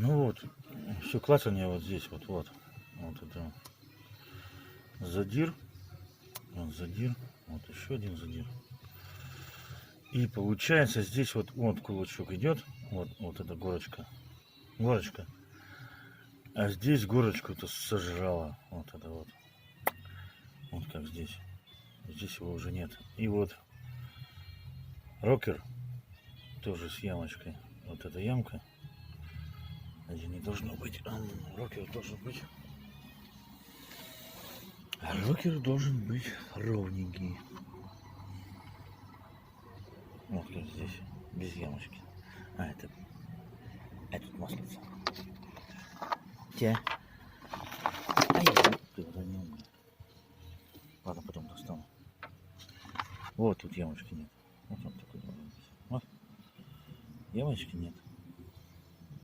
Ну вот, все клацание вот здесь, вот это задир, вот задир, вот еще один задир. И получается здесь вот кулачок идет, вот эта горочка, а здесь горочку-то сожрала, вот это вот как здесь его уже нет. И вот рокер тоже с ямочкой, вот эта ямка, здесь не должно быть, рокер должен быть. Рокер должен быть ровненький. Вот как здесь, без ямочки. Этот маслица. Ты уронил. Ладно, потом достану. Вот тут ямочки нет. Вот он такой должен быть. Вот. Ямочки нет.